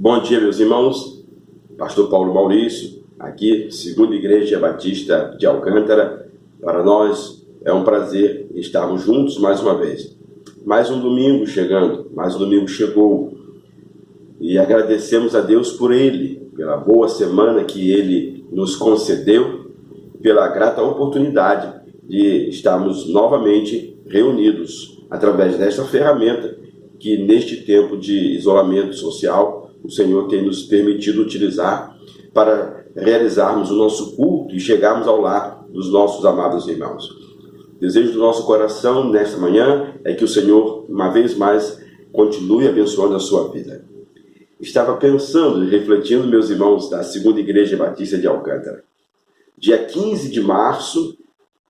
Bom dia, meus irmãos. Pastor Paulo Maurício, aqui, Segunda Igreja Batista de Alcântara. Para nós é um prazer estarmos juntos mais uma vez. Mais um domingo chegando, mais um domingo chegou. E agradecemos a Deus por ele, pela boa semana que ele nos concedeu, pela grata oportunidade de estarmos novamente reunidos através desta ferramenta que neste tempo de isolamento social o Senhor tem nos permitido utilizar para realizarmos o nosso culto e chegarmos ao lar dos nossos amados irmãos. O desejo do nosso coração nesta manhã é que o Senhor, uma vez mais, continue abençoando a sua vida. Estava pensando e refletindo, meus irmãos, da Segunda Igreja Batista de Alcântara. Dia 15 de março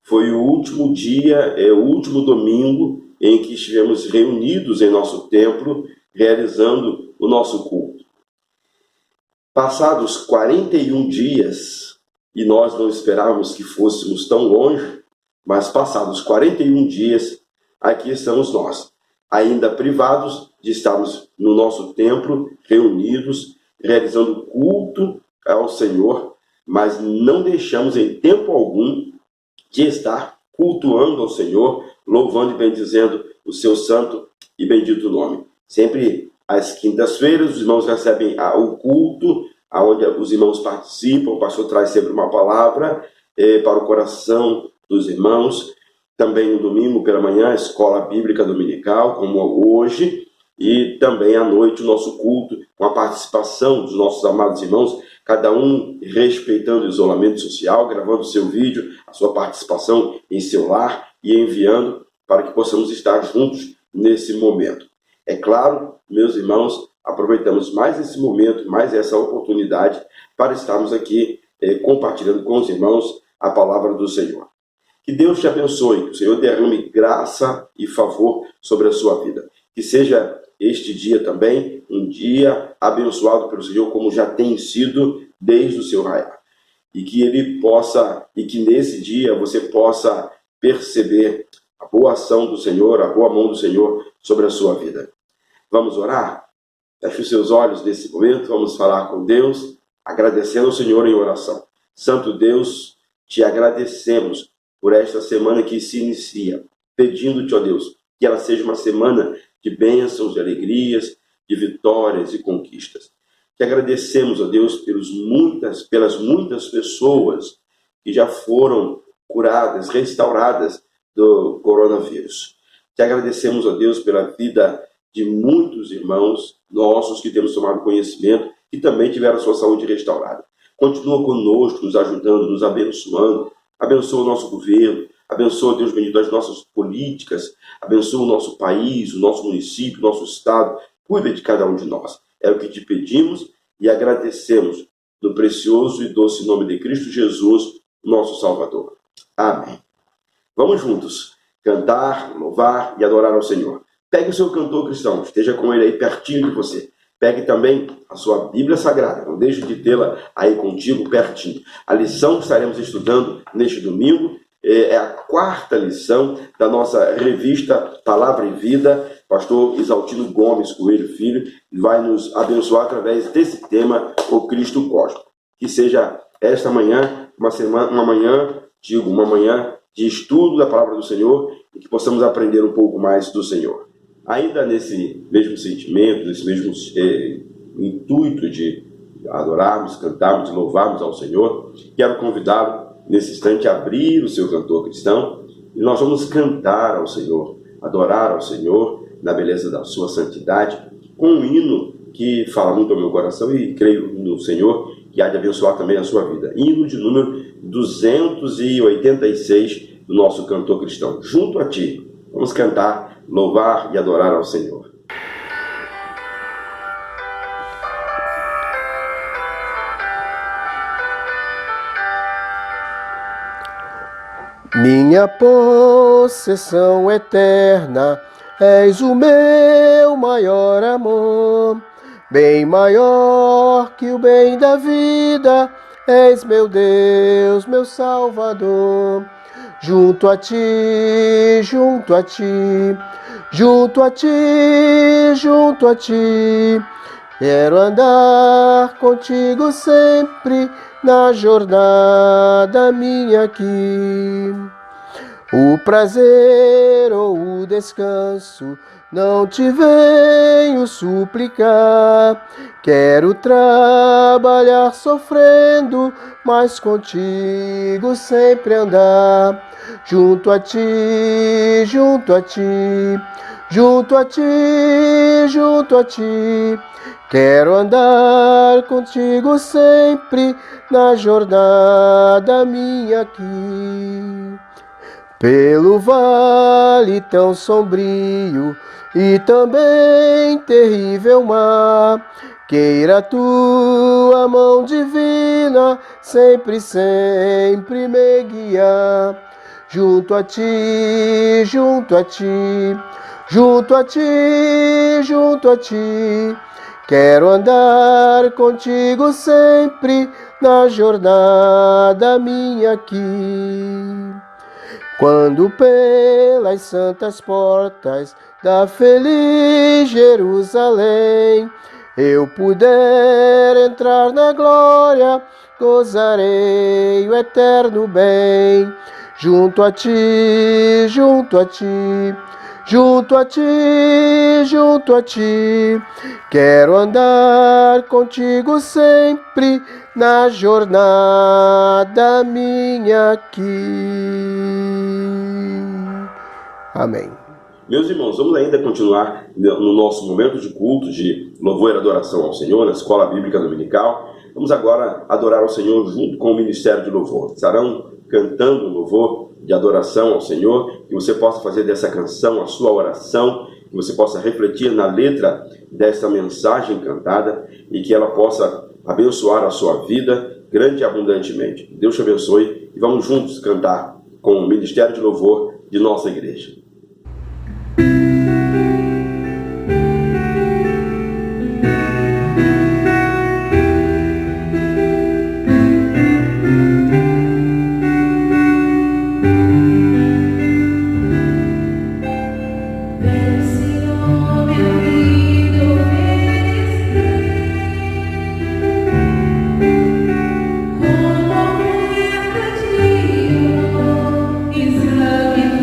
foi o último dia, o último domingo em que estivemos reunidos em nosso templo, realizando o nosso culto. Passados 41 dias, e nós não esperávamos que fôssemos tão longe, mas passados 41 dias, aqui estamos nós, ainda privados de estarmos no nosso templo, reunidos, realizando culto ao Senhor, mas não deixamos em tempo algum de estar cultuando ao Senhor, louvando e bendizendo o seu santo e bendito nome. Sempre às quintas-feiras, os irmãos recebem o culto, onde os irmãos participam, o pastor traz sempre uma palavra para o coração dos irmãos. Também no domingo pela manhã, a escola bíblica dominical, como hoje, e também à noite o nosso culto, com a participação dos nossos amados irmãos, cada um respeitando o isolamento social, gravando o seu vídeo, a sua participação em seu lar e enviando para que possamos estar juntos nesse momento. É claro, meus irmãos, aproveitamos mais esse momento, mais essa oportunidade para estarmos aqui compartilhando com os irmãos a palavra do Senhor. Que Deus te abençoe, que o Senhor derrame graça e favor sobre a sua vida. Que seja este dia também um dia abençoado pelo Senhor, como já tem sido desde o seu raiar. E que ele possa, e que nesse dia você possa perceber a boa ação do Senhor, a boa mão do Senhor sobre a sua vida. Vamos orar? Feche os seus olhos nesse momento, vamos falar com Deus, agradecendo ao Senhor em oração. Santo Deus, te agradecemos por esta semana que se inicia, pedindo-te, ó Deus, que ela seja uma semana de bênçãos, de alegrias, de vitórias e conquistas. Te agradecemos, ó Deus, pelas muitas pessoas que já foram curadas, restauradas do coronavírus. Te agradecemos, ó Deus, pela vida de muitos irmãos nossos que temos tomado conhecimento e também tiveram sua saúde restaurada. Continua conosco, nos ajudando, nos abençoando. Abençoa o nosso governo, abençoa, Deus bendito, as nossas políticas, abençoa o nosso país, o nosso município, o nosso estado. Cuida de cada um de nós. É o que te pedimos e agradecemos no precioso e doce nome de Cristo Jesus, nosso Salvador. Amém. Vamos juntos cantar, louvar e adorar ao Senhor. Pegue o seu cantor cristão, esteja com ele aí pertinho de você. Pegue também a sua Bíblia Sagrada, não deixe de tê-la aí contigo pertinho. A lição que estaremos estudando neste domingo é a quarta lição da nossa revista Palavra e Vida. Pastor Isaltino Gomes Coelho Filho vai nos abençoar através desse tema, o Cristo Cósmico. Que seja esta manhã uma manhã de estudo da Palavra do Senhor e que possamos aprender um pouco mais do Senhor. Ainda nesse mesmo sentimento, nesse mesmo intuito de adorarmos, cantarmos, louvarmos ao Senhor, quero convidá-lo nesse instante a abrir o seu cantor cristão e nós vamos cantar ao Senhor, adorar ao Senhor na beleza da sua santidade, com um hino que fala muito ao meu coração e creio no Senhor que há de abençoar também a sua vida. Hino de número 286 do nosso cantor cristão. Junto a ti, vamos cantar, louvar e adorar ao Senhor. Minha possessão eterna, és o meu maior amor, bem maior que o bem da vida, és meu Deus, meu Salvador. Junto a ti, junto a ti, junto a ti, junto a ti, Quero andar contigo sempre na jornada minha aqui. O prazer ou o descanso não te venho suplicar. Quero trabalhar sofrendo, mas contigo sempre andar. Junto a ti, junto a ti, junto a ti, junto a ti. Quero andar contigo sempre na jornada minha aqui. Pelo vale tão sombrio e também terrível mar, queira tua mão divina sempre, sempre me guiar. Junto a ti, junto a ti, junto a ti, junto a ti. Quero andar contigo sempre na jornada minha aqui. Quando pelas santas portas da feliz Jerusalém eu puder entrar na glória, gozarei o eterno bem. Junto a ti, junto a ti, junto a ti, junto a ti. Quero andar contigo sempre na jornada minha aqui. Amém. Meus irmãos, vamos ainda continuar no nosso momento de culto, de louvor e adoração ao Senhor, na Escola Bíblica Dominical. Vamos agora adorar ao Senhor junto com o Ministério de Louvor. Estarão cantando um louvor de adoração ao Senhor, que você possa fazer dessa canção a sua oração, que você possa refletir na letra dessa mensagem cantada e que ela possa abençoar a sua vida grande e abundantemente. Deus te abençoe e vamos juntos cantar com o Ministério de Louvor de nossa igreja. Israel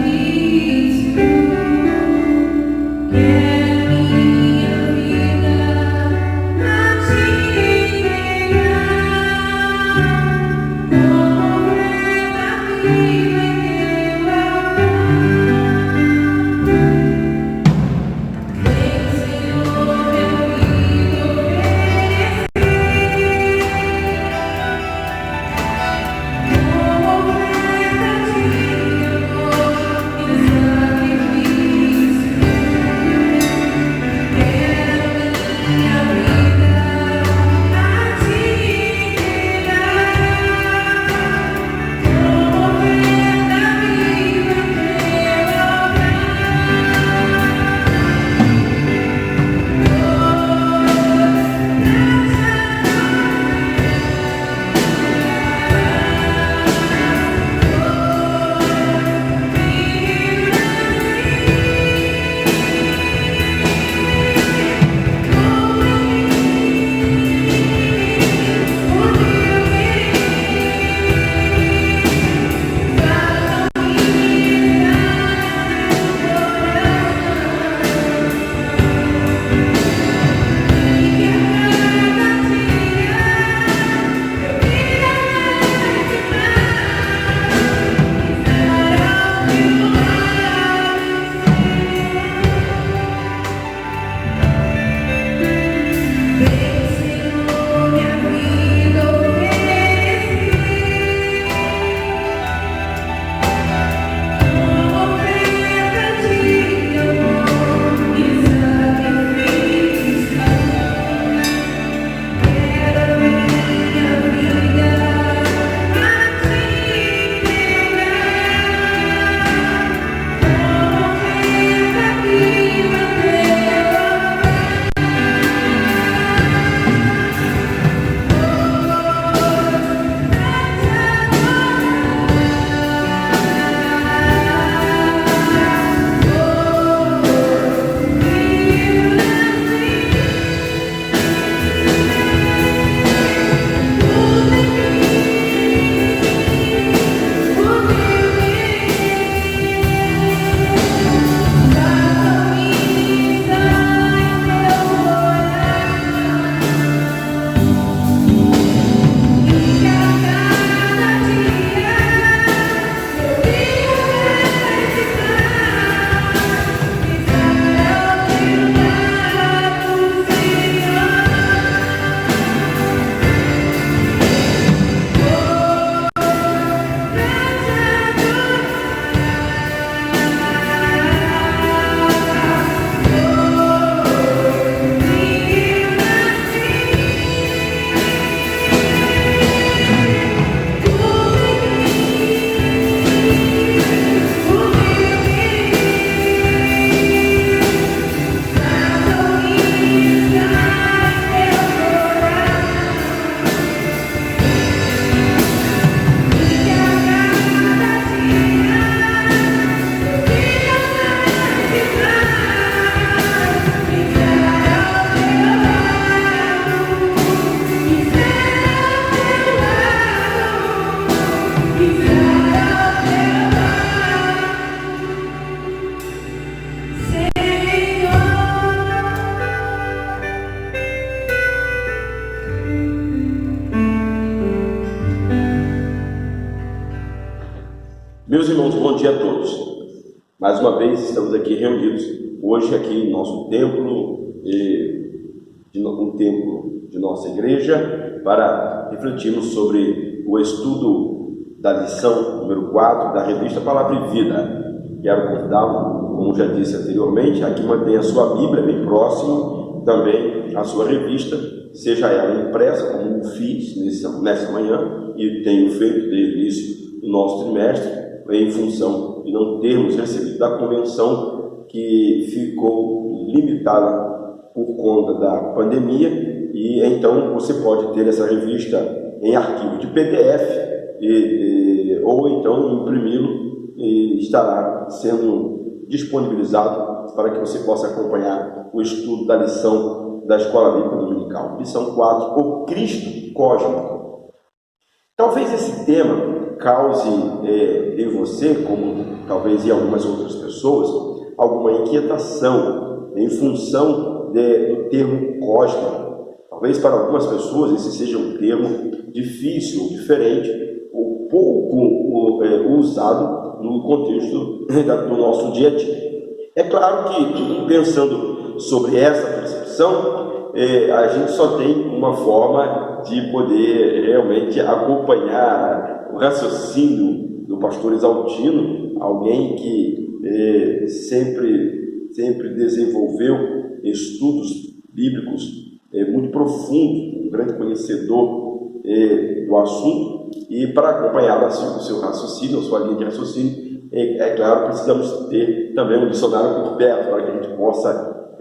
bom dia a todos. Mais uma vez estamos aqui reunidos, hoje aqui em nosso templo, um templo de nossa igreja, para refletirmos sobre o estudo da lição número 4 da revista Palavra e Vida. Quero convidá-lo, como já disse anteriormente, a que mantenha a sua Bíblia bem próximo, também a sua revista, seja ela impressa, como fiz nessa manhã, e tenho feito desde o início do nosso trimestre, em função de não termos recebido da convenção que ficou limitada por conta da pandemia, e então você pode ter essa revista em arquivo de PDF, ou então imprimi-lo, e estará sendo disponibilizado para que você possa acompanhar o estudo da lição da Escola Bíblica Dominical. Lição 4, o Cristo Cósmico. Talvez esse tema cause em você, como talvez em algumas outras pessoas, alguma inquietação em função do termo cósmico. Talvez para algumas pessoas esse seja um termo difícil, diferente, ou pouco usado no contexto do nosso dia a dia. É claro que, pensando sobre essa percepção, a gente só tem uma forma de poder realmente acompanhar o raciocínio do pastor Exaltino, alguém que sempre desenvolveu estudos bíblicos muito profundos, um grande conhecedor do assunto, e para acompanhar assim, o seu raciocínio, a sua linha de raciocínio, é claro, precisamos ter também um dicionário por perto, para que a gente possa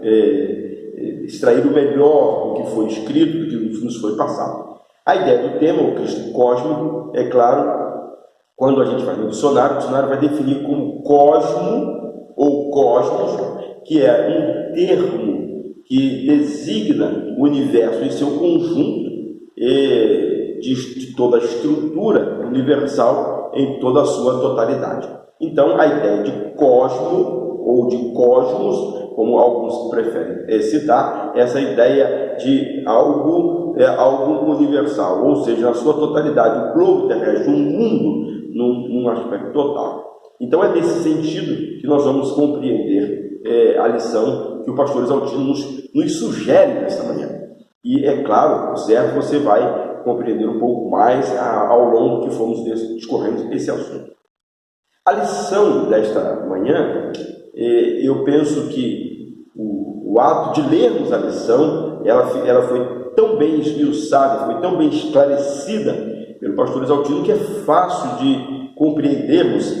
extrair o melhor do que foi escrito, do que nos foi passado. A ideia do tema, o Cristo Cósmico, é claro, quando a gente vai no dicionário, o dicionário vai definir como cosmo ou cosmos, que é um termo que designa o universo em seu conjunto, de toda a estrutura universal em toda a sua totalidade. Então, a ideia de cosmo ou de cosmos, como alguns preferem citar, essa ideia de algo universal, ou seja, na sua totalidade, o globo terrestre, o mundo, num aspecto total. Então é nesse sentido que nós vamos compreender a lição que o pastor Exaltino nos sugere nesta manhã. E é claro, certo, você vai compreender um pouco mais ao longo que fomos discorrendo esse assunto. A lição desta manhã, eu penso que o ato de lermos a lição, ela foi tão bem esmiuçada, foi tão bem esclarecida pelo pastor Exaltino, que é fácil de compreendermos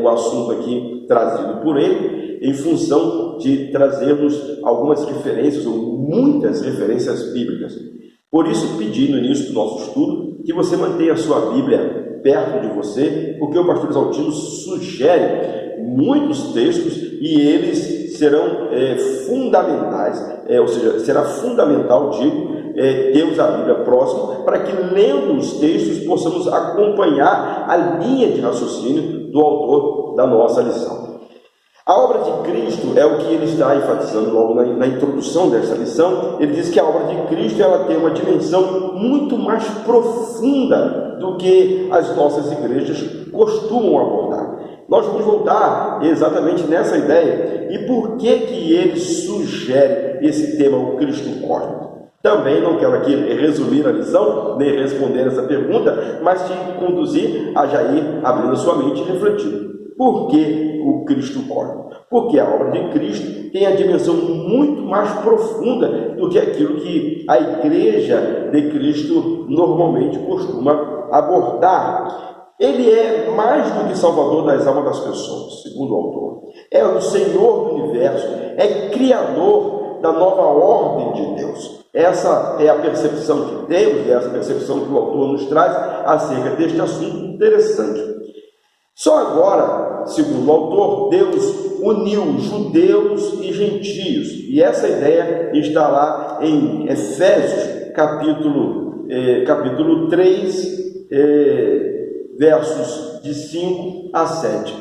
o assunto aqui trazido por ele, em função de trazermos algumas referências, ou muitas referências bíblicas. Por isso, pedi no início do nosso estudo que você mantenha a sua Bíblia perto de você, porque o pastor Exaltino sugere muitos textos e eles serão fundamentais, ou seja, será fundamental, termos a Bíblia próxima, para que, lendo os textos, possamos acompanhar a linha de raciocínio do autor da nossa lição. A obra de Cristo é o que ele está enfatizando logo na introdução dessa lição. Ele diz que a obra de Cristo ela tem uma dimensão muito mais profunda do que as nossas igrejas costumam abordar. Nós vamos voltar exatamente nessa ideia. E por que ele sugere esse tema, o Cristo Cósmico? Também não quero aqui resumir a lição, nem responder essa pergunta, mas te conduzir a já ir abrindo a sua mente e refletindo. Por que o Cristo Cósmico? Porque a obra de Cristo tem a dimensão muito mais profunda do que aquilo que a Igreja de Cristo normalmente costuma abordar. Ele é mais do que Salvador das almas das pessoas, segundo o autor. É o Senhor do universo, é Criador da nova ordem de Deus. Essa é a percepção que temos, e essa percepção que o autor nos traz acerca deste assunto interessante. Só agora, segundo o autor, Deus uniu judeus e gentios. E essa ideia está lá em Efésios, capítulo 3, versos de 5 a 7.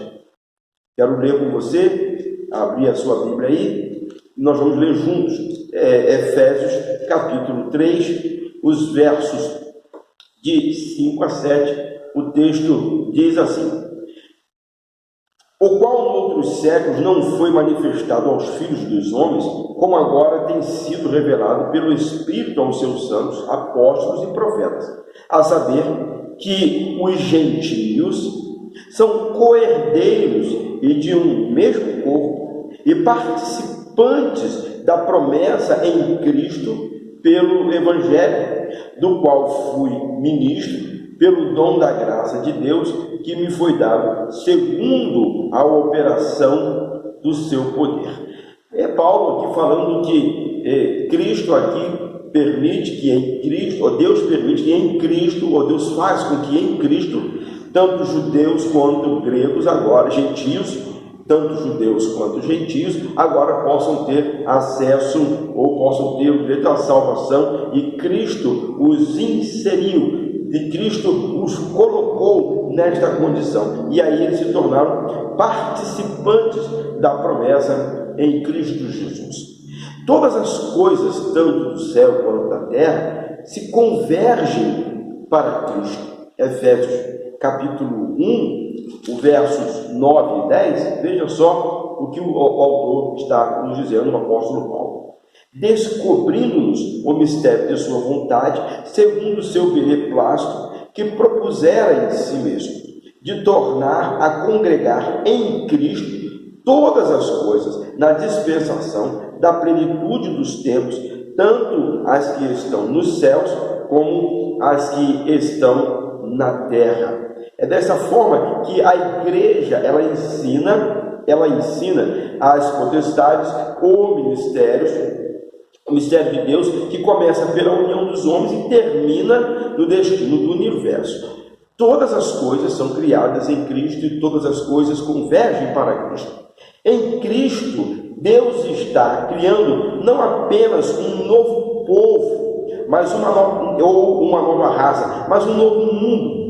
Quero ler com você, abrir a sua Bíblia aí, e nós vamos ler juntos. Efésios, capítulo 3, os versos de 5 a 7. O texto diz assim: o qual em outros séculos não foi manifestado aos filhos dos homens, como agora tem sido revelado pelo Espírito aos seus santos, apóstolos e profetas, a saber que os gentios são coerdeiros e de um mesmo corpo, e participantes da promessa em Cristo pelo Evangelho, do qual fui ministro, pelo dom da graça de Deus, que me foi dado, segundo a operação do seu poder. É Paulo aqui falando que Cristo aqui permite que em Cristo, ou Deus permite que em Cristo, ou Deus faz com que em Cristo, tanto judeus quanto gregos, agora gentios, tanto judeus quanto gentios, agora possam ter acesso, ou possam ter o direito à salvação, e Cristo os inseriu, e Cristo os colocou nesta condição, e aí eles se tornaram participantes da promessa em Cristo Jesus. Todas as coisas, tanto do céu quanto da terra, se convergem para Cristo. Efésios capítulo 1, o versos 9 e 10, veja só o que o autor está nos dizendo, o apóstolo Paulo. Descobrindo-nos o mistério de sua vontade, segundo o seu beneplácito, que propusera em si mesmo, de tornar a congregar em Cristo todas as coisas, na dispensação da plenitude dos tempos, tanto as que estão nos céus, como as que estão na terra. É dessa forma que a igreja, ela ensina às potestades o mistério de Deus, que começa pela união dos homens e termina no destino do universo. Todas as coisas são criadas em Cristo e todas as coisas convergem para Cristo. Em Cristo, Deus está criando não apenas um novo povo, mas uma nova raça, mas um novo mundo.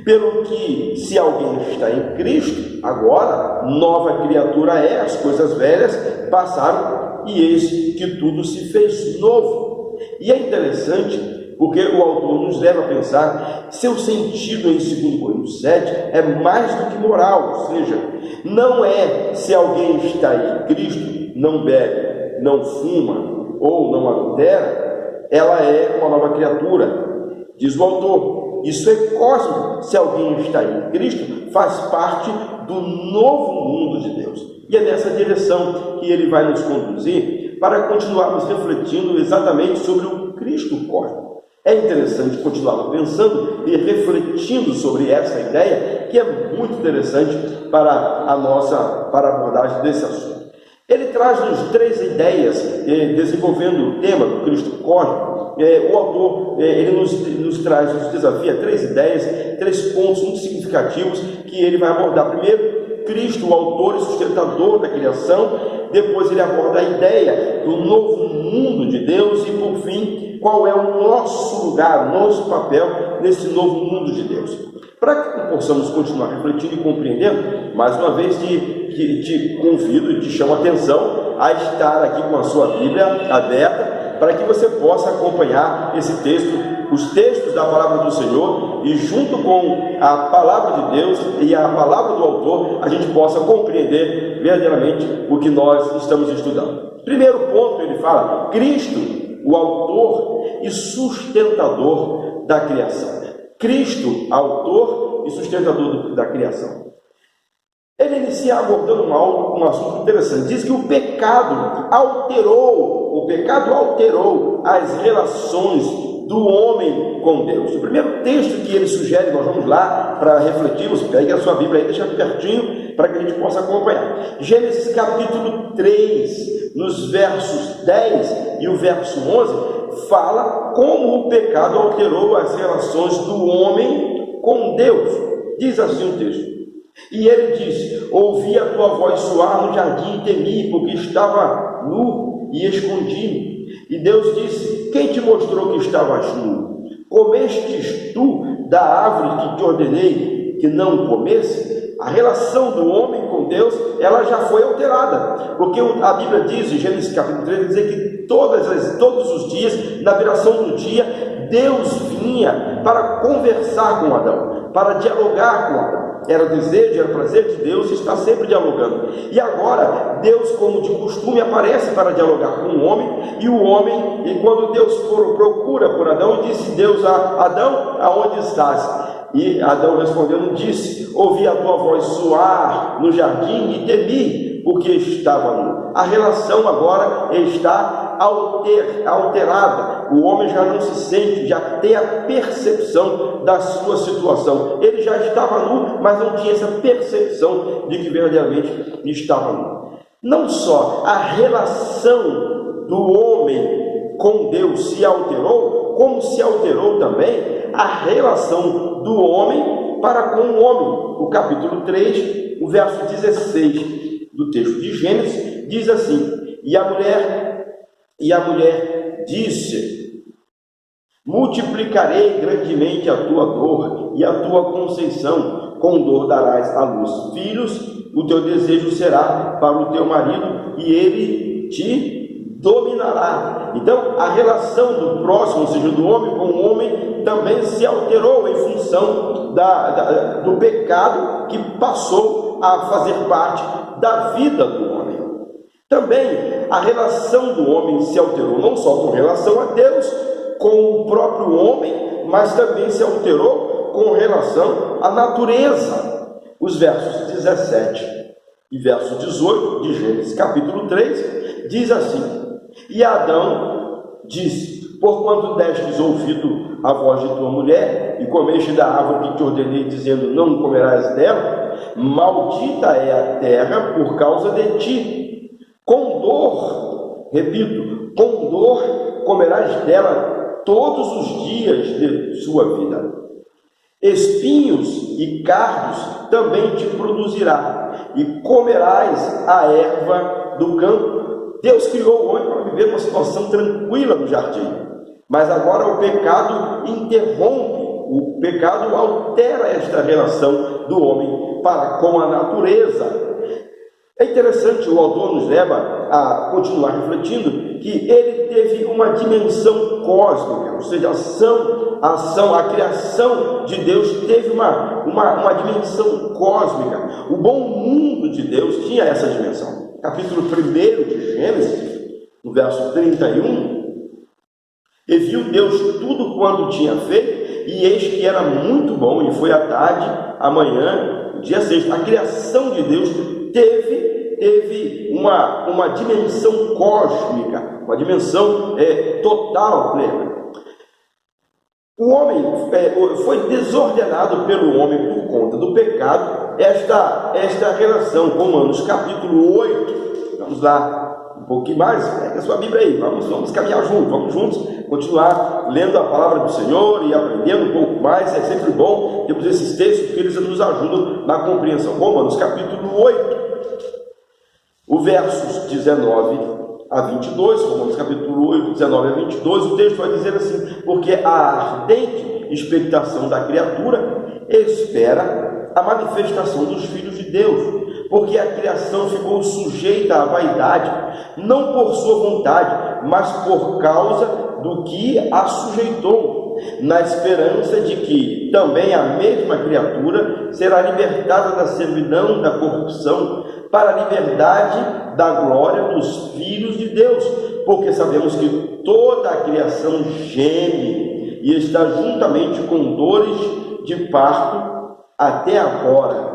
Pelo que, se alguém está em Cristo, agora, nova criatura é, as coisas velhas passaram, e eis que tudo se fez novo. E é interessante, porque o autor nos leva a pensar, seu sentido em 2 Coríntios 7 é mais do que moral, ou seja, não é se alguém está em Cristo, não bebe, não fuma ou não adultera, ela é uma nova criatura. Diz o autor, isso é cósmico. Se alguém está em Cristo, faz parte do novo mundo de Deus. E é nessa direção que ele vai nos conduzir para continuarmos refletindo exatamente sobre o Cristo cósmico. É interessante continuar pensando e refletindo sobre essa ideia, que é muito interessante para a abordagem desse assunto. Ele traz-nos 3 ideias, desenvolvendo o tema do Cristo cósmico. O autor ele nos traz, nos desafia 3 ideias, 3 pontos muito significativos que ele vai abordar. Primeiro, Cristo, o autor e sustentador da criação. Depois ele aborda a ideia do novo mundo de Deus. E por fim, qual é o nosso lugar, o nosso papel nesse novo mundo de Deus. Para que possamos continuar refletindo e compreendendo, mais uma vez te convido e te chamo a atenção a estar aqui com a sua Bíblia aberta, para que você possa acompanhar esse texto, os textos da palavra do Senhor, e junto com a palavra de Deus e a palavra do autor, a gente possa compreender verdadeiramente o que nós estamos estudando. Primeiro ponto, ele fala, Cristo, o autor e sustentador da criação. Cristo, autor e sustentador da criação. Ele inicia abordando um assunto interessante. Diz que o pecado alterou as relações do homem com Deus. O primeiro texto que ele sugere, nós vamos lá para refletirmos, pegue a sua Bíblia aí, deixa pertinho, para que a gente possa acompanhar. Gênesis capítulo 3, nos versos 10 e o verso 11, fala como o pecado alterou as relações do homem com Deus. Diz assim o texto. E ele disse, ouvi a tua voz soar no jardim e temi, porque estava nu e escondi-me. E Deus disse, quem te mostrou que estavas nu? Comestes tu da árvore que te ordenei que não comesse? A relação do homem com Deus, ela já foi alterada, porque a Bíblia diz, em Gênesis capítulo 3, dizer que todos os dias, na viração do dia, Deus vinha para conversar com Adão. para dialogar com Adão. Era desejo, era prazer de Deus estar sempre dialogando. E agora, Deus, como de costume, aparece para dialogar com o homem, e quando Deus procura por Adão, disse Deus a Adão: aonde estás? E Adão respondendo disse: ouvi a tua voz soar no jardim e temi, porque estava nu. A relação agora está alterada. O homem já não se sente, já tem a percepção da sua situação. Ele já estava nu, mas não tinha essa percepção de que verdadeiramente estava nu. Não só a relação do homem com Deus se alterou, como se alterou também a relação do homem para com o homem. O capítulo 3, o verso 16 do texto de Gênesis, diz assim: E a mulher disse: multiplicarei grandemente a tua dor e a tua conceição, com dor darás à luz filhos, o teu desejo será para o teu marido, e ele te dominará. Então, a relação do próximo, ou seja, do homem com o homem, também se alterou em função do pecado que passou a fazer parte da vida do homem. Também a relação do homem se alterou, não só com relação a Deus, com o próprio homem, mas também se alterou com relação à natureza. Os versos 17 e verso 18 de Gênesis capítulo 3 diz assim: E Adão disse: porquanto destes ouvido a voz de tua mulher, e comeste da árvore que te ordenei, dizendo: não comerás dela, maldita é a terra por causa de ti. Com dor, repito, com dor comerás dela todos os dias de sua vida. Espinhos e cardos também te produzirá, e comerás a erva do campo. Deus criou o homem para viver uma situação tranquila no jardim, mas agora o pecado interrompe, o pecado altera esta relação do homem para com a natureza. É interessante, o autor nos leva a continuar refletindo que ele teve uma dimensão cósmica, ou seja, a criação de Deus teve uma dimensão cósmica. O bom mundo de Deus tinha essa dimensão. Capítulo 1 de Gênesis, no verso 31, e viu Deus tudo quanto tinha feito, e eis que era muito bom, e foi à tarde, amanhã, dia 6. A criação de Deus teve uma dimensão cósmica, uma dimensão total, plena. O homem foi desordenado pelo homem por conta do pecado. Esta relação, Romanos capítulo 8, vamos lá, um pouquinho mais, pega a sua Bíblia aí, vamos caminhar juntos, vamos juntos continuar lendo a palavra do Senhor e aprendendo um pouco mais. É sempre bom termos esses textos, porque eles nos ajudam na compreensão. Romanos capítulo 8, o versos 19 a 22, Romanos capítulo 8, 19 a 22, o texto vai dizer assim: porque a ardente expectação da criatura espera a manifestação dos filhos de Deus, porque a criação ficou sujeita à vaidade, não por sua vontade, mas por causa do que a sujeitou, na esperança de que também a mesma criatura será libertada da servidão, da corrupção, para a liberdade da glória dos filhos de Deus, porque sabemos que toda a criação geme e está juntamente com dores de parto até agora.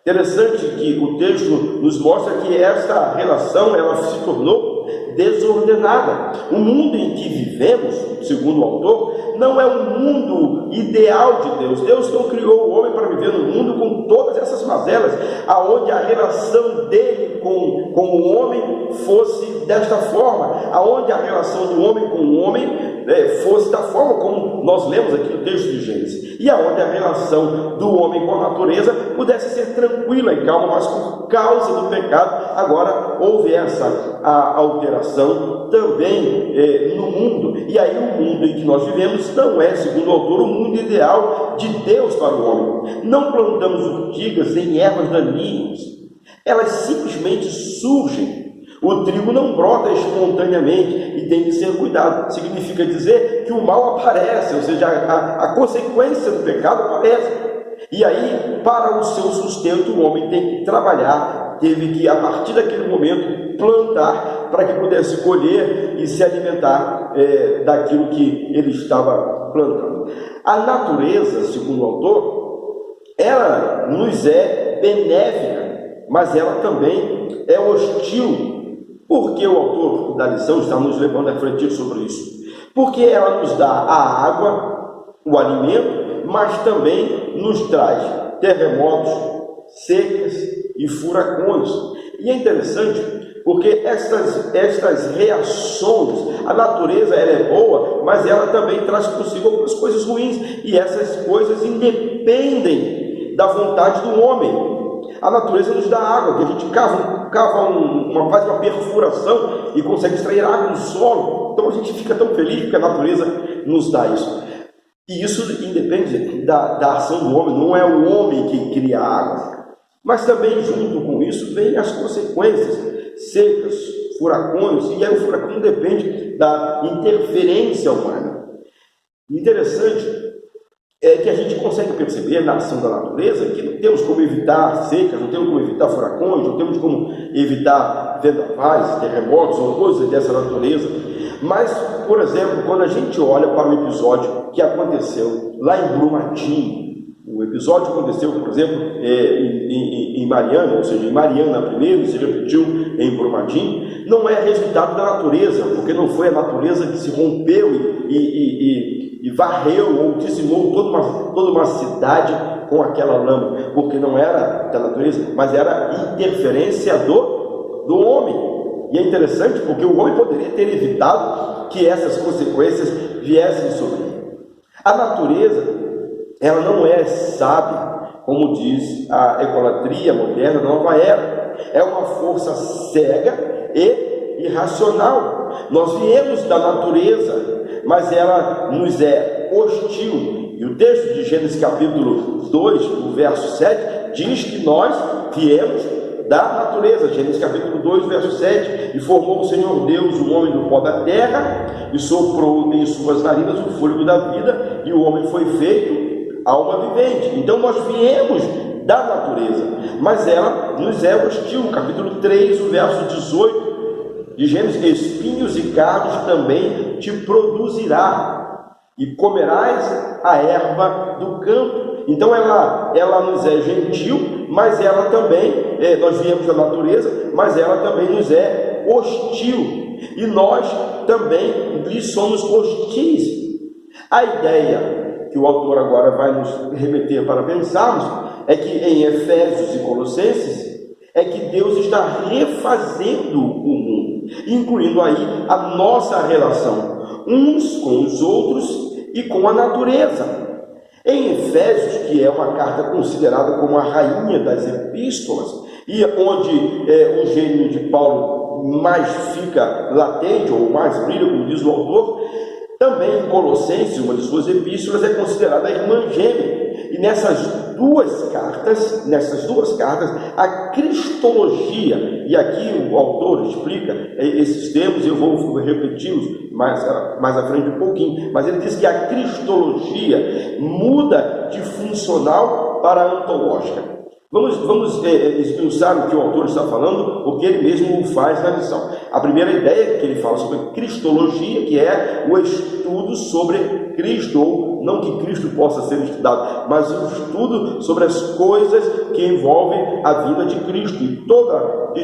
Interessante que o texto nos mostra que esta relação ela se tornou desordenada. O mundo em que vivemos, segundo o autor, não é um mundo ideal de Deus. Deus não criou o homem para viver no mundo com todas essas mazelas, aonde a relação dele com o homem fosse desta forma, aonde a relação do homem com o homem fosse da forma como nós lemos aqui no texto de Gênesis, e aonde a relação do homem com a natureza pudesse ser tranquila e calma, mas por causa do pecado, agora houve essa alteração também no mundo. E aí o mundo em que nós vivemos não é, segundo o autor, o mundo ideal de Deus para o homem. Não plantamos urtigas nem ervas daninhas, elas simplesmente surgem. O trigo não brota espontaneamente e tem que ser cuidado. Significa dizer que o mal aparece, ou seja, a consequência do pecado aparece. E aí, para o seu sustento, o homem tem que trabalhar, teve que, a partir daquele momento, plantar para que pudesse colher e se alimentar daquilo que ele estava plantando. A natureza, segundo o autor, ela nos é benéfica, mas ela também é hostil. Por que o autor da lição está nos levando a refletir sobre isso? Porque ela nos dá a água, o alimento, mas também nos traz terremotos, secas e furacões. E é interessante porque estas reações, a natureza ela é boa, mas ela também traz consigo algumas coisas ruins, e essas coisas independem da vontade do homem. A natureza nos dá água, que a gente faz uma perfuração e consegue extrair água do solo. Então a gente fica tão feliz porque a natureza nos dá isso. E isso independe da ação do homem, não é o homem que cria a água. Mas também junto com isso vem as consequências, secas, furacões, e aí o furacão depende da interferência humana. Interessante é que a gente consegue perceber na ação da natureza que não temos como evitar secas, não temos como evitar furacões, não temos como evitar vendavais, terremotos ou coisas dessa natureza. Mas, por exemplo, quando a gente olha para o episódio que aconteceu lá em Brumadinho, o episódio aconteceu, por exemplo, em Mariana, ou seja, em Mariana primeiro, e se repetiu em Brumadinho, não é resultado da natureza, porque não foi a natureza que se rompeu e varreu ou dizimou toda uma cidade com aquela lama, porque não era da natureza, mas era interferência do homem. E é interessante porque o homem poderia ter evitado que essas consequências viessem sobre ele. A natureza, ela não é sábia, como diz a ecolatria moderna da nova era. É uma força cega e irracional. Nós viemos da natureza, mas ela nos é hostil. E o texto de Gênesis capítulo 2, o verso 7, diz que nós viemos da natureza. Gênesis capítulo 2, verso 7, e formou o Senhor Deus o homem do pó da terra, e soprou em suas narinas o fôlego da vida, e o homem foi feito alma vivente. Então nós viemos da natureza, mas ela nos é hostil. Capítulo 3, o verso 18 de Gênesis: espinhos e cardos também te produzirá, e comerás a erva do campo. Então ela nos é gentil, mas ela também, nós viemos da natureza, mas ela também nos é hostil, e nós também lhe somos hostis. A ideia que o autor agora vai nos remeter para pensarmos é que em Efésios e Colossenses é que Deus está refazendo o mundo, incluindo aí a nossa relação uns com os outros e com a natureza. Em Efésios, que é uma carta considerada como a rainha das epístolas, e onde o gênio de Paulo mais fica latente, ou mais brilha, como diz o autor, também em Colossenses, uma de suas epístolas, é considerada a irmã gêmea. E nessas duas cartas, a cristologia, e aqui o autor explica esses termos, eu vou repeti-los mais à frente um pouquinho, mas ele diz que a cristologia muda de funcional para ontológica. Vamos esmiuçar o que o autor está falando, porque ele mesmo o faz na lição. A primeira ideia que ele fala sobre cristologia, que é o estudo sobre Cristo, ou não que Cristo possa ser estudado, mas o estudo sobre as coisas que envolvem a vida de Cristo e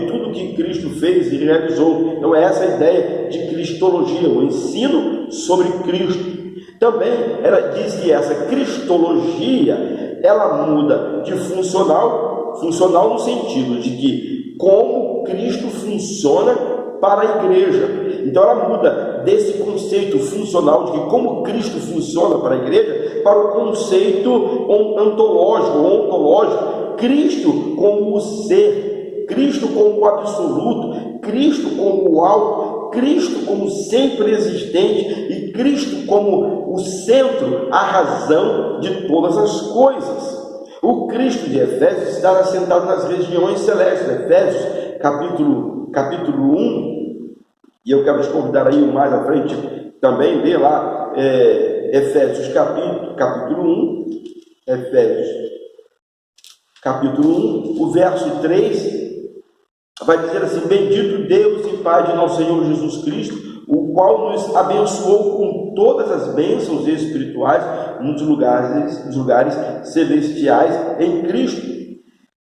tudo que Cristo fez e realizou. Então é essa a ideia de cristologia, o ensino sobre Cristo. Também ela diz que essa cristologia, ela muda de funcional no sentido de que como Cristo funciona para a igreja. Então ela muda desse conceito funcional de que como Cristo funciona para a igreja, para o conceito ontológico, Cristo como o ser, Cristo como o absoluto, Cristo como o alto, Cristo como sempre existente e Cristo como o centro, a razão de todas as coisas. O Cristo de Efésios está assentado nas regiões celestes. Efésios capítulo 1, e eu quero te convidar aí mais à frente também, ver lá Efésios capítulo 1, Efésios capítulo 1, o verso 3, vai dizer assim: bendito Deus e Pai de nosso Senhor Jesus Cristo, o qual nos abençoou com todas as bênçãos espirituais nos lugares celestiais em Cristo.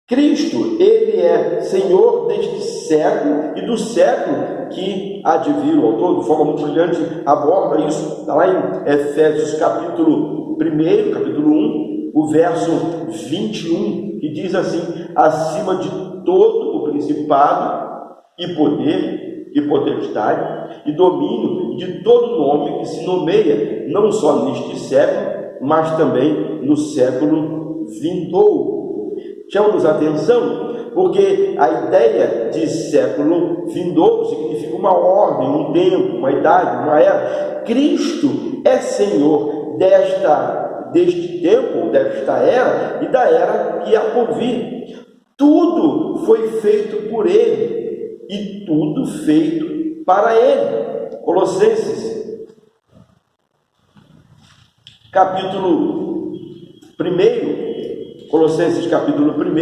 Cristo, ele é Senhor deste século e do século que há de vir. O autor, de forma muito brilhante, aborda isso. Está lá em Efésios capítulo 1, capítulo 1, o verso 21, que diz assim: acima de todo o principado e poder e potestade e domínio de todo nome que se nomeia, não só neste século, mas também no século vindouro. Chama-nos a atenção, porque a ideia de século vindouro significa uma ordem, um tempo, uma idade, uma era. Cristo é Senhor deste tempo, desta era e da era que há por vir. Tudo foi feito por Ele e tudo feito para Ele. Colossenses, capítulo 1, Colossenses capítulo 1,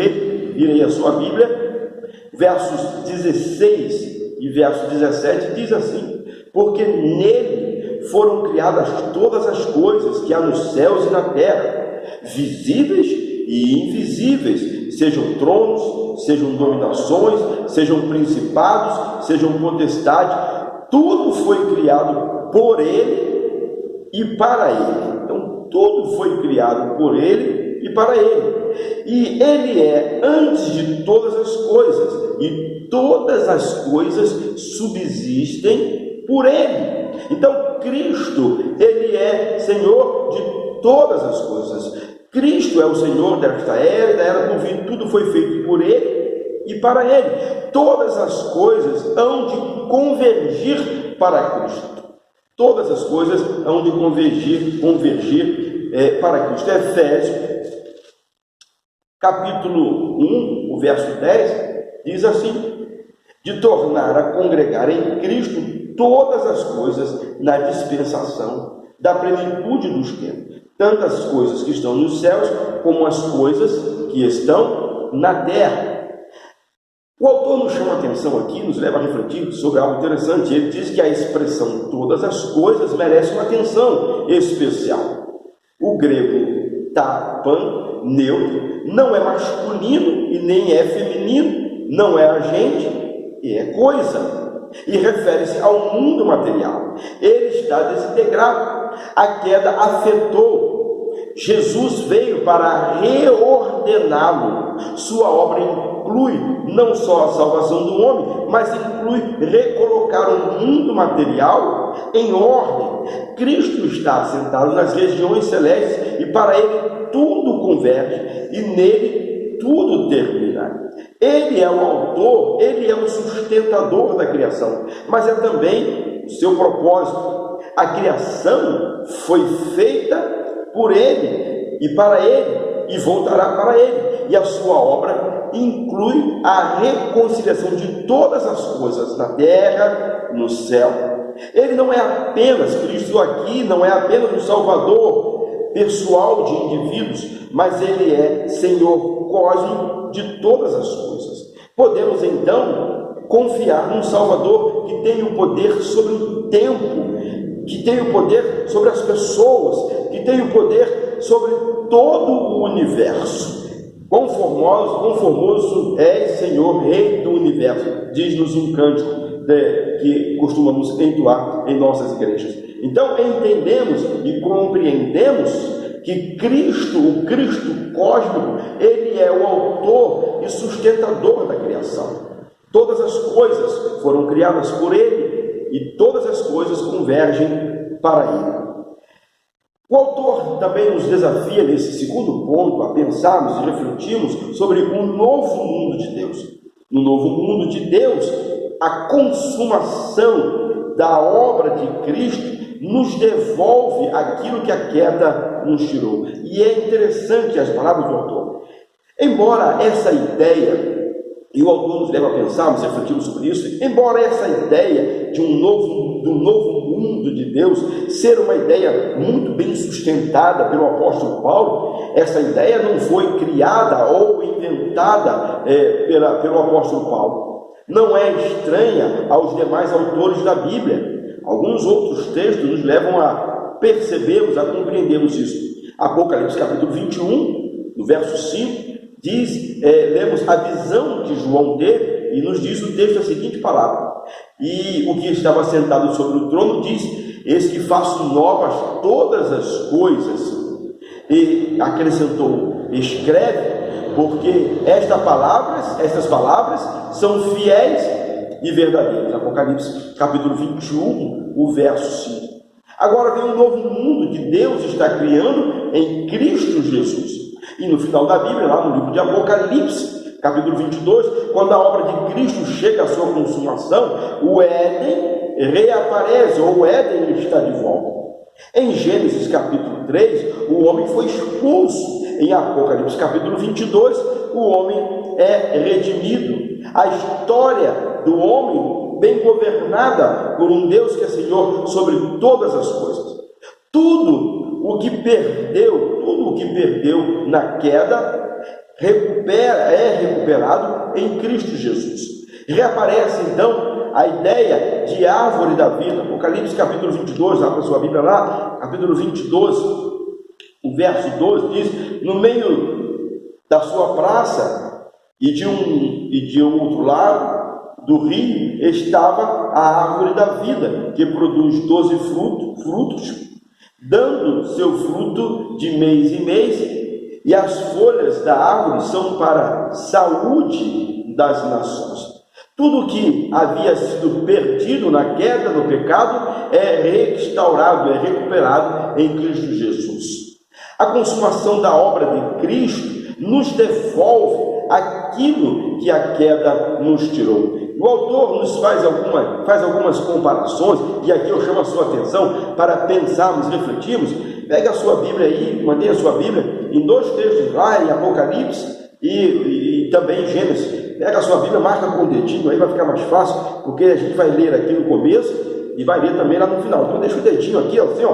virei a sua Bíblia, versos 16 e verso 17, diz assim: porque nele foram criadas todas as coisas que há nos céus e na terra, visíveis e invisíveis, sejam tronos, sejam dominações, sejam principados, sejam potestades, tudo foi criado por Ele e para Ele. Então, tudo foi criado por Ele e para Ele. E Ele é antes de todas as coisas, e todas as coisas subsistem por Ele. Então, Cristo, Ele é Senhor de todas as coisas. Cristo é o Senhor desta era e da era por vir. Tudo foi feito por Ele e para Ele. Todas as coisas hão de convergir para Cristo. Todas as coisas hão de convergir para Cristo. Efésios, capítulo 1, o verso 10, diz assim: de tornar a congregar em Cristo todas as coisas na dispensação da plenitude dos tempos, tanto as coisas que estão nos céus, como as coisas que estão na terra. O autor nos chama a atenção aqui, nos leva a refletir sobre algo interessante. Ele diz que a expressão todas as coisas merece uma atenção especial. O grego tapan, neutro, não é masculino e nem é feminino, não é agente e é coisa, e refere-se ao mundo material. Ele está desintegrado. A queda afetou. Jesus veio para reordená-lo. Sua obra inclui não só a salvação do homem, mas inclui recolocar o mundo material em ordem. Cristo está assentado nas regiões celestes e para Ele tudo converge e nele tudo termina. Ele é o autor, Ele é o sustentador da criação, mas é também o seu propósito. A criação foi feita por Ele e para Ele e voltará para Ele, e a sua obra inclui a reconciliação de todas as coisas na terra, no céu. Ele não é apenas, Cristo aqui não é apenas o Salvador pessoal de indivíduos, mas Ele é Senhor cósmico de todas as coisas. Podemos então confiar num Salvador que tem o poder sobre o tempo, que tem o poder sobre as pessoas, que tem o poder sobre todo o universo. Quão formoso és, Senhor, Rei do universo, diz-nos um cântico que costumamos entoar em nossas igrejas. Então entendemos e compreendemos que Cristo, o Cristo cósmico, Ele é o autor e sustentador da criação. Todas as coisas foram criadas por Ele e todas as coisas convergem para Ele. O autor também nos desafia nesse segundo ponto a pensarmos e refletirmos sobre o novo mundo de Deus. No novo mundo de Deus, a consumação da obra de Cristo nos devolve aquilo que a queda nos tirou. E é interessante as palavras do autor. Embora essa ideia, e o autor nos leva a pensarmos e refletirmos sobre isso, embora essa ideia do novo mundo de Deus ser uma ideia muito bem sustentada pelo apóstolo Paulo, essa ideia não foi criada ou inventada inventada pelo apóstolo Paulo. Não é estranha aos demais autores da Bíblia. Alguns outros textos nos levam a percebermos, a compreendermos isso. Apocalipse capítulo 21, no verso 5, lemos a visão que João teve, e nos diz o texto a seguinte palavra: e o que estava sentado sobre o trono diz: eis que faço novas todas as coisas. E acrescentou: escreve, porque estas palavras são fiéis e verdadeiras. Apocalipse capítulo 21, o verso 5. Agora vem um novo mundo que Deus está criando em Cristo Jesus. E no final da Bíblia, lá no livro de Apocalipse, capítulo 22, quando a obra de Cristo chega à sua consumação, o Éden reaparece, ou o Éden está de volta. Em Gênesis capítulo 3, o homem foi expulso. Em Apocalipse capítulo 22, o homem é redimido. A história do homem bem governada por um Deus que é Senhor sobre todas as coisas. Tudo o que perdeu na queda, é recuperado em Cristo Jesus. Reaparece então a ideia de árvore da vida. Apocalipse capítulo 22, abre a sua Bíblia lá, capítulo 22, o verso 12 diz: no meio da sua praça e de um outro lado do rio estava a árvore da vida, que produz 12 frutos, dando seu fruto de mês em mês, e as folhas da árvore são para saúde das nações. Tudo que havia sido perdido na queda, no pecado, é restaurado, é recuperado em Cristo Jesus. A consumação da obra de Cristo nos devolve aquilo que a queda nos tirou. O autor nos faz algumas comparações, e aqui eu chamo a sua atenção para pensarmos, refletirmos. Pega a sua Bíblia aí, mantenha a sua Bíblia em dois textos lá, em Apocalipse e também em Gênesis. Pega a sua Bíblia, marca com o dedinho, aí vai ficar mais fácil, porque a gente vai ler aqui no começo e vai ler também lá no final. Então deixa o dedinho aqui, assim,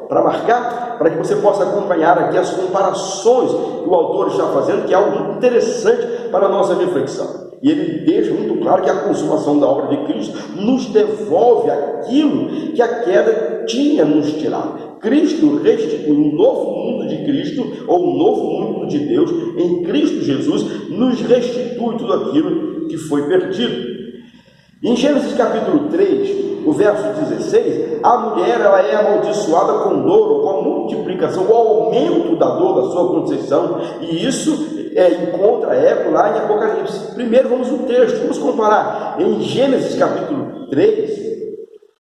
para marcar, para que você possa acompanhar aqui as comparações que o autor está fazendo, que é algo muito interessante para a nossa reflexão. E ele deixa muito claro que a consumação da obra de Cristo nos devolve aquilo que a queda tinha nos tirado. Cristo restitui um novo mundo de Cristo, ou um novo mundo de Deus, em Cristo Jesus, nos restitui tudo aquilo que foi perdido. Em Gênesis capítulo 3, o verso 16, a mulher ela é amaldiçoada com dor, ou com a multiplicação, o aumento da dor da sua conceição, e isso encontra eco lá em Apocalipse. Primeiro vamos no texto, vamos comparar. Em Gênesis capítulo 3,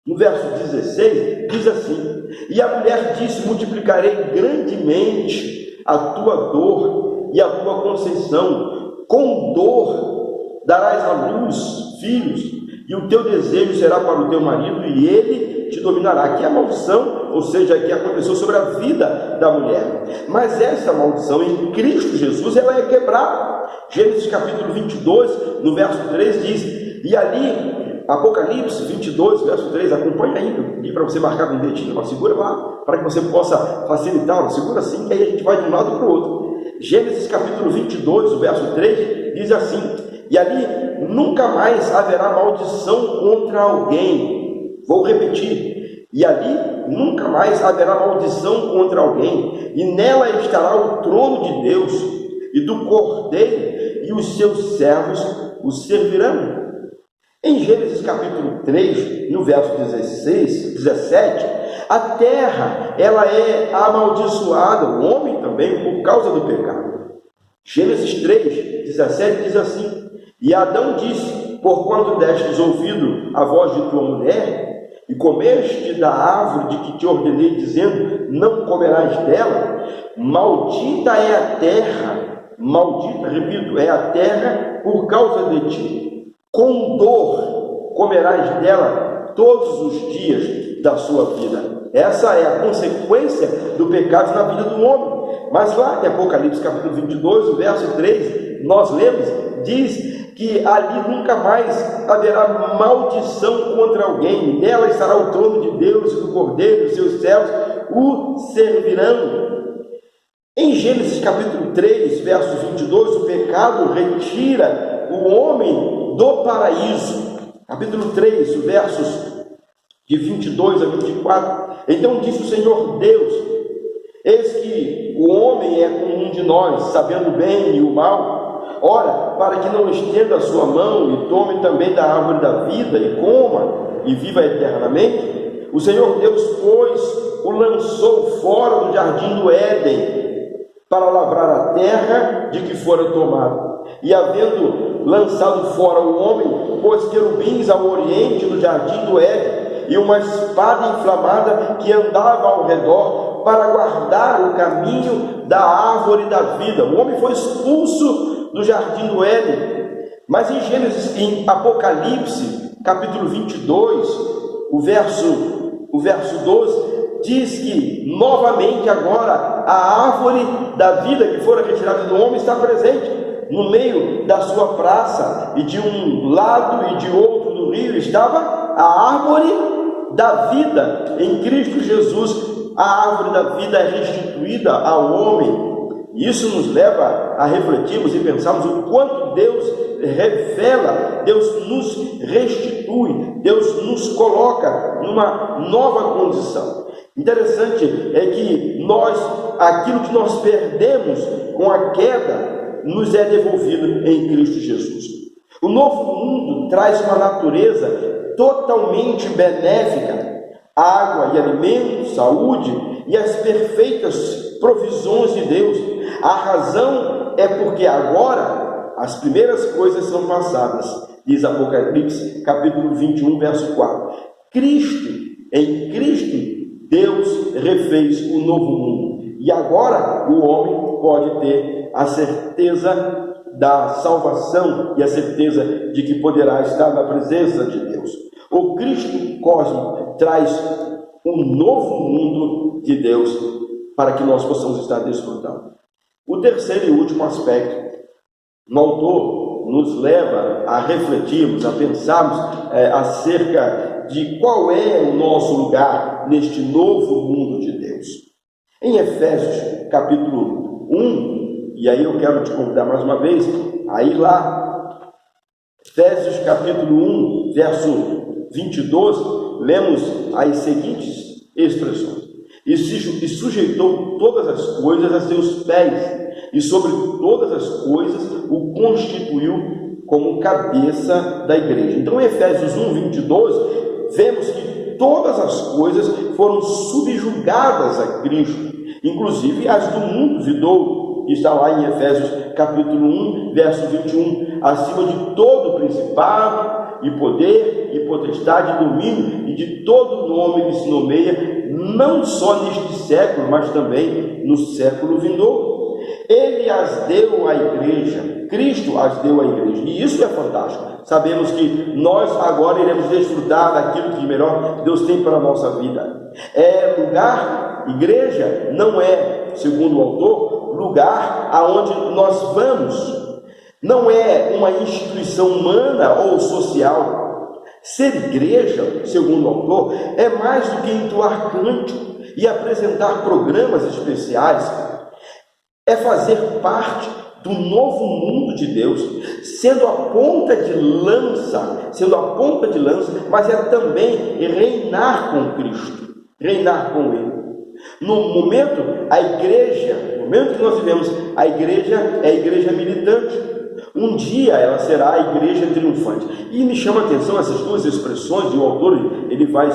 no verso 16, diz assim: e a mulher disse: multiplicarei grandemente a tua dor e a tua conceição, com dor darás à luz filhos, e o teu desejo será para o teu marido, e ele te dominará. Aqui é a maldição, ou seja, que aconteceu sobre a vida da mulher. Mas essa maldição em Cristo Jesus, ela é quebrada. Gênesis capítulo 22, no verso 3 diz, e ali, Apocalipse 22, verso 3, acompanha aí, eu pedi para você marcar com o dedinho, mas segura lá, para que você possa facilitar, segura assim, que aí a gente vai de um lado para o outro. Gênesis capítulo 22, o verso 3, diz assim, e ali nunca mais haverá maldição contra alguém. Vou repetir, e ali nunca mais haverá maldição contra alguém, e nela estará o trono de Deus e do Cordeiro, e os seus servos o servirão. Em Gênesis capítulo 3, no verso 17, a terra ela é amaldiçoada, o homem também, por causa do pecado. Gênesis 3, 17 diz assim, e Adão disse, porquanto destes ouvido a voz de tua mulher, e comeste da árvore de que te ordenei, dizendo, não comerás dela, maldita é a terra, maldita, repito, é a terra por causa de ti. Com dor comerás dela todos os dias da sua vida. Essa é a consequência do pecado na vida do homem. Mas lá em Apocalipse capítulo 22, o verso 3, nós lemos, diz que ali nunca mais haverá maldição contra alguém. Nela estará o trono de Deus e do Cordeiro, os seus servos o servirão. Em Gênesis capítulo 3, verso 22, o pecado retira o homem do paraíso. Capítulo 3, versos de 22 a 24. Então disse o Senhor Deus: eis que o homem é como um de nós, sabendo o bem e o mal. Ora, para que não estenda a sua mão e tome também da árvore da vida e coma e viva eternamente, o Senhor Deus, pois, o lançou fora do jardim do Éden para lavrar a terra de que fora tomado. E havendo lançado fora o homem, pôs querubins ao oriente do jardim do Éden, e uma espada inflamada que andava ao redor para guardar o caminho da árvore da vida. O homem foi expulso do jardim do Éden. Mas em Apocalipse, capítulo 22, o verso 12, diz que novamente agora a árvore da vida que fora retirada do homem está presente no meio da sua praça, e de um lado e de outro do rio estava a árvore da vida. Em Cristo Jesus, a árvore da vida é restituída ao homem. Isso nos leva a refletirmos e pensarmos o quanto Deus revela, Deus nos restitui, Deus nos coloca numa nova condição. Interessante é que aquilo que nós perdemos com a queda, nos é devolvido em Cristo Jesus. O novo mundo traz uma natureza totalmente benéfica: água e alimento, saúde e as perfeitas provisões de Deus. A razão é porque agora as primeiras coisas são passadas, diz Apocalipse capítulo 21, verso 4. Em Cristo, Deus refez o novo mundo, e agora o homem pode ter a certeza da salvação e a certeza de que poderá estar na presença de Deus. O Cristo cósmico traz um novo mundo de Deus para que nós possamos estar desfrutando. O terceiro e último aspecto, o autor nos leva a refletirmos, a pensarmos acerca de qual é o nosso lugar neste novo mundo de Deus. Em Efésios capítulo 1, e aí eu quero te convidar mais uma vez a ir lá, Efésios capítulo 1, verso 22, lemos as seguintes expressões: e sujeitou todas as coisas a seus pés, e sobre todas as coisas o constituiu como cabeça da igreja. Então, em Efésios 1, 22, vemos que todas as coisas foram subjugadas a Cristo, inclusive as do mundo vindouro, que está lá em Efésios capítulo 1, verso 21, acima de todo principado e poder e potestade, domínio e de todo nome que se nomeia, não só neste século, mas também no século vindouro. Ele as deu à igreja, Cristo as deu à igreja, e isso é fantástico. Sabemos que nós agora iremos desfrutar daquilo que de melhor Deus tem para a nossa vida. Igreja não é, segundo o autor, lugar aonde nós vamos, não é uma instituição humana ou social. Ser igreja, segundo o autor, é mais do que entoar cântico e apresentar programas especiais. É fazer parte do novo mundo de Deus, sendo a ponta de lança, mas é também reinar com Cristo, reinar com Ele. No momento que nós vivemos, a igreja é a igreja militante. Um dia ela será a igreja triunfante. E me chama a atenção essas duas expressões, e o autor ele vai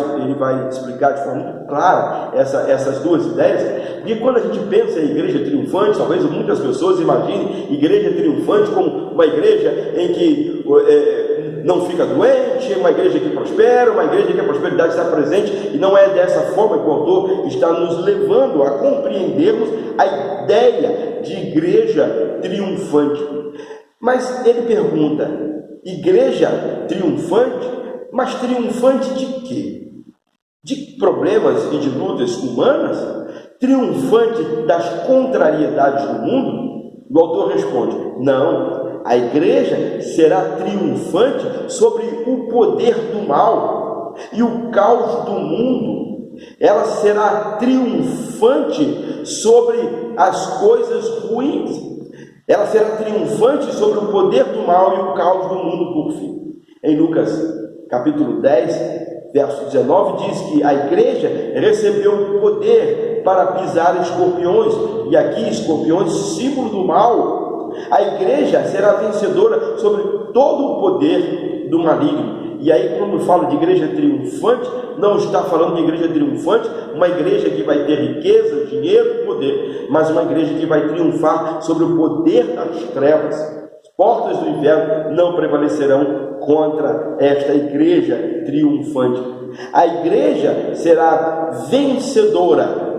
explicar de forma muito clara essas duas ideias. E quando a gente pensa em igreja triunfante, talvez muitas pessoas imaginem igreja triunfante como uma igreja em que não fica doente, uma igreja que prospera, uma igreja que a prosperidade está presente, e não é dessa forma que o autor está nos levando a compreendermos a ideia de igreja triunfante. Mas ele pergunta: igreja triunfante? Mas triunfante de quê? De problemas e de lutas humanas? Triunfante das contrariedades do mundo? O autor responde: não, a igreja será triunfante sobre o poder do mal e o caos do mundo. ela será triunfante sobre as coisas ruins. Ela será triunfante sobre o poder do mal e o caos do mundo por fim. Em Lucas capítulo 10, verso 19, diz que a igreja recebeu o poder para pisar escorpiões, e aqui escorpiões, símbolo do mal. A igreja será vencedora sobre todo o poder do maligno. E aí, quando falo de igreja triunfante, não está falando de igreja triunfante, uma igreja que vai ter riqueza, dinheiro, poder, mas uma igreja que vai triunfar sobre o poder das trevas. As portas do inferno não prevalecerão contra esta igreja triunfante. A igreja será vencedora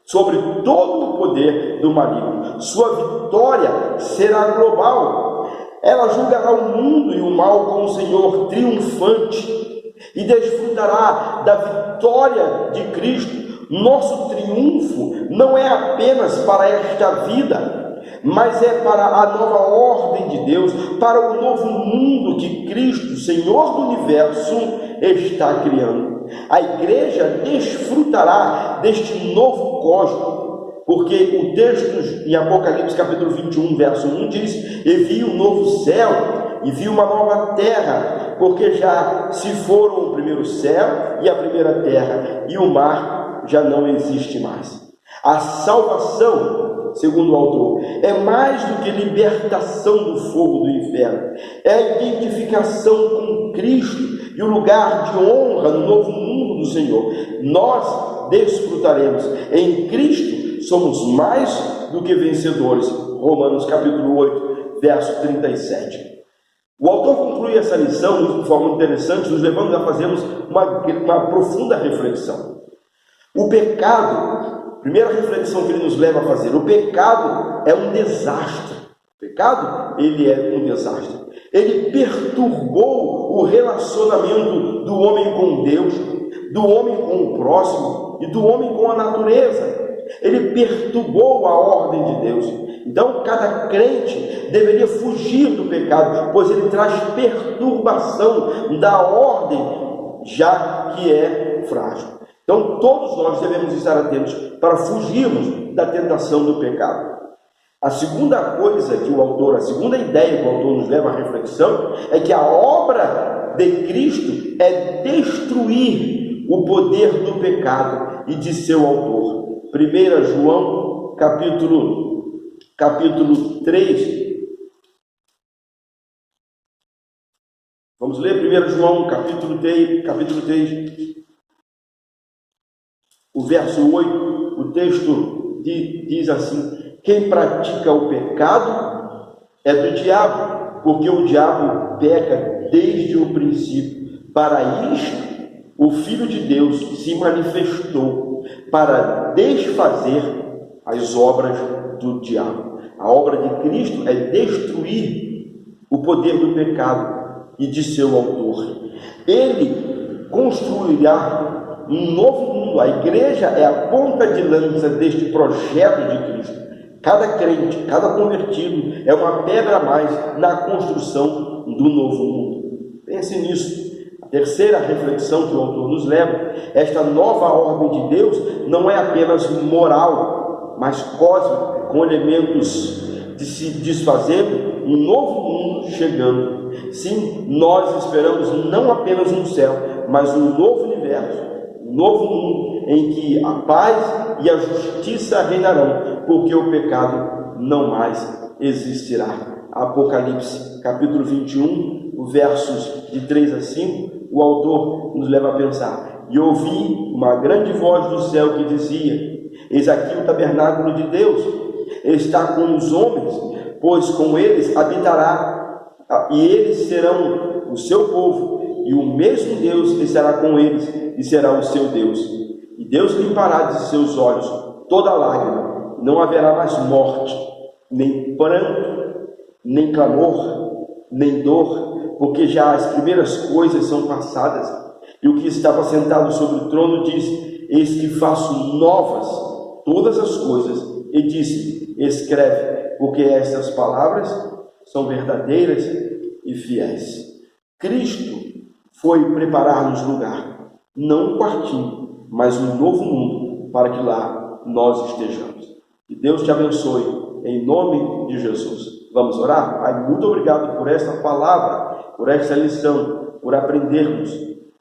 sobre todo o poder do maligno. Sua vitória será global. Ela julgará o mundo e o mal com o Senhor triunfante e desfrutará da vitória de Cristo. Nosso triunfo não é apenas para esta vida, mas é para a nova ordem de Deus, para o novo mundo que Cristo, Senhor do universo, está criando. A igreja desfrutará deste novo cosmos, porque o texto em Apocalipse capítulo 21, verso 1 diz: e vi um novo céu e vi uma nova terra, porque já se foram o primeiro céu e a primeira terra, e o mar já não existe mais. A salvação, segundo o autor, é mais do que libertação do fogo do inferno, é a identificação com Cristo e o lugar de honra no novo mundo do Senhor. Nós desfrutaremos em Cristo. Somos mais do que vencedores. Romanos capítulo 8, verso 37. O autor conclui essa lição de forma interessante, nos levando a fazermos uma profunda reflexão. O pecado, primeira reflexão que ele nos leva a fazer, o pecado é um desastre. O pecado, ele é um desastre. Ele perturbou o relacionamento do homem com Deus, do homem com o próximo e do homem com a natureza. Ele perturbou a ordem de Deus. Então, cada crente deveria fugir do pecado, pois ele traz perturbação da ordem, já que é frágil. Então, todos nós devemos estar atentos para fugirmos da tentação do pecado. A segunda coisa que o autor, a segunda ideia que o autor nos leva à reflexão, é que a obra de Cristo é destruir o poder do pecado e de seu autor. 1 João, capítulo 3. Vamos ler 1 João, capítulo 3, o verso 8. O texto diz assim: quem pratica o pecado é do diabo, porque o diabo peca desde o princípio. Para isto, o Filho de Deus se manifestou, para desfazer as obras do diabo. A obra de Cristo é destruir o poder do pecado e de seu autor. Ele construirá um novo mundo. A igreja é a ponta de lança deste projeto de Cristo. Cada crente, cada convertido é uma pedra a mais na construção do novo mundo. Pense nisso. Terceira reflexão que o autor nos leva: esta nova ordem de Deus não é apenas moral, mas cósmica, com elementos de se desfazendo, um novo mundo chegando. Sim, nós esperamos não apenas um céu, mas um novo universo, um novo mundo em que a paz e a justiça reinarão, porque o pecado não mais existirá. Apocalipse capítulo 21, versos de 3 a 5, o autor nos leva a pensar: e ouvi uma grande voz do céu que dizia: eis aqui o tabernáculo de Deus, está com os homens, pois com eles habitará, e eles serão o seu povo, e o mesmo Deus estará com eles, e será o seu Deus. E Deus limpará de seus olhos toda lágrima, não haverá mais morte, nem pranto, nem clamor, nem dor, porque já as primeiras coisas são passadas. E o que estava sentado sobre o trono disse: eis que faço novas todas as coisas. E disse: escreve, porque estas palavras são verdadeiras e fiéis. Cristo foi preparar-nos lugar, não um quartinho, mas um novo mundo para que lá nós estejamos. Que Deus te abençoe, em nome de Jesus. Vamos orar? Pai, muito obrigado por esta palavra, por esta lição, por aprendermos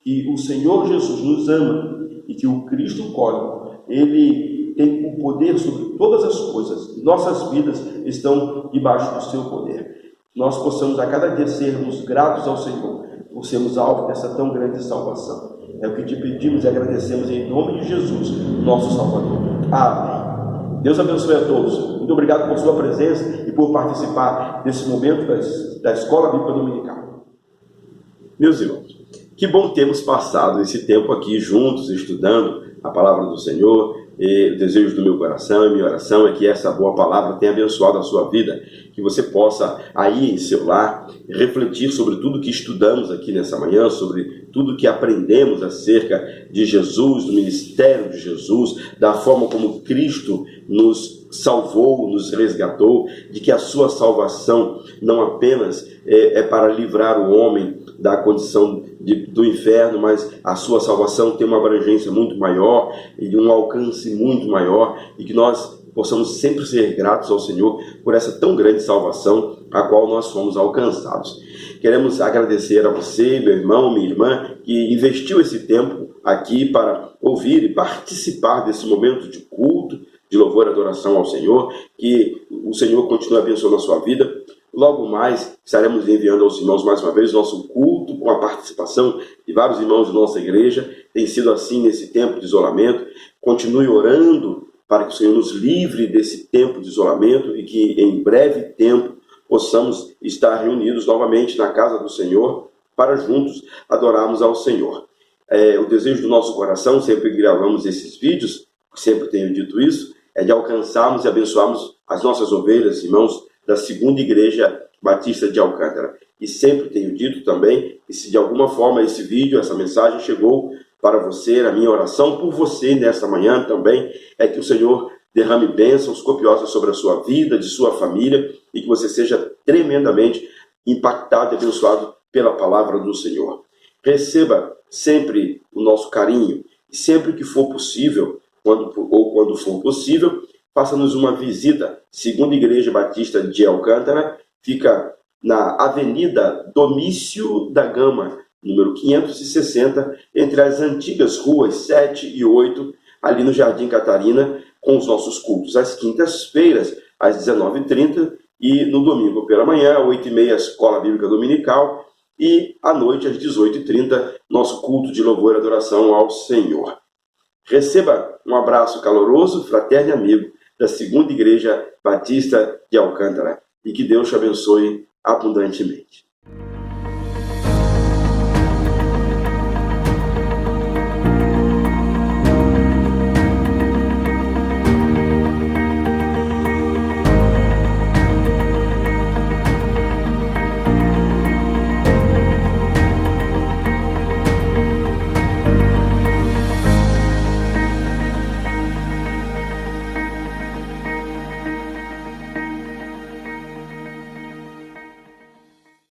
que o Senhor Jesus nos ama e que o Cristo cósmico, Ele tem o poder sobre todas as coisas. Nossas vidas estão debaixo do seu poder. Nós possamos a cada dia sermos gratos ao Senhor por sermos alvo dessa tão grande salvação. É o que te pedimos e agradecemos em nome de Jesus, nosso Salvador. Amém. Deus abençoe a todos. Muito obrigado por sua presença e por participar desse momento da Escola Bíblica Dominical. Meus irmãos, que bom termos passado esse tempo aqui juntos, estudando a palavra do Senhor. E o desejo do meu coração e minha oração é que essa boa palavra tenha abençoado a sua vida, que você possa aí em seu lar refletir sobre tudo que estudamos aqui nessa manhã, sobre tudo que aprendemos acerca de Jesus, do ministério de Jesus, da forma como Cristo nos salvou, nos resgatou, de que a sua salvação não apenas é para livrar o homem da condição do inferno, mas a sua salvação tem uma abrangência muito maior e de um alcance muito maior, e que nós possamos sempre ser gratos ao Senhor por essa tão grande salvação a qual nós fomos alcançados. Queremos agradecer a você, meu irmão, minha irmã, que investiu esse tempo aqui para ouvir e participar desse momento de culto, de louvor e adoração ao Senhor. Que o Senhor continue abençoando a sua vida. Logo mais estaremos enviando aos irmãos mais uma vez nosso culto com a participação de vários irmãos de nossa igreja. Tem sido assim nesse tempo de isolamento. Continue orando para que o Senhor nos livre desse tempo de isolamento e que em breve tempo possamos estar reunidos novamente na casa do Senhor para juntos adorarmos ao Senhor. O desejo do nosso coração, sempre que gravamos esses vídeos, sempre tenho dito isso, é de alcançarmos e abençoarmos as nossas ovelhas, irmãos, da Segunda Igreja Batista de Alcântara. E sempre tenho dito também que se de alguma forma esse vídeo, essa mensagem chegou para você, a minha oração por você nesta manhã também é que o Senhor derrame bênçãos copiosas sobre a sua vida, de sua família, e que você seja tremendamente impactado e abençoado pela palavra do Senhor. Receba sempre o nosso carinho, e sempre que for possível, quando for possível, faça-nos uma visita. Segunda Igreja Batista de Alcântara fica na Avenida Domício da Gama, número 560, entre as antigas ruas 7 e 8, ali no Jardim Catarina, com os nossos cultos às quintas-feiras, às 19h30, e no domingo pela manhã, às 8h30, Escola Bíblica Dominical, e à noite, às 18h30, nosso culto de louvor e adoração ao Senhor. Receba um abraço caloroso, fraterno e amigo da Segunda Igreja Batista de Alcântara, e que Deus te abençoe abundantemente.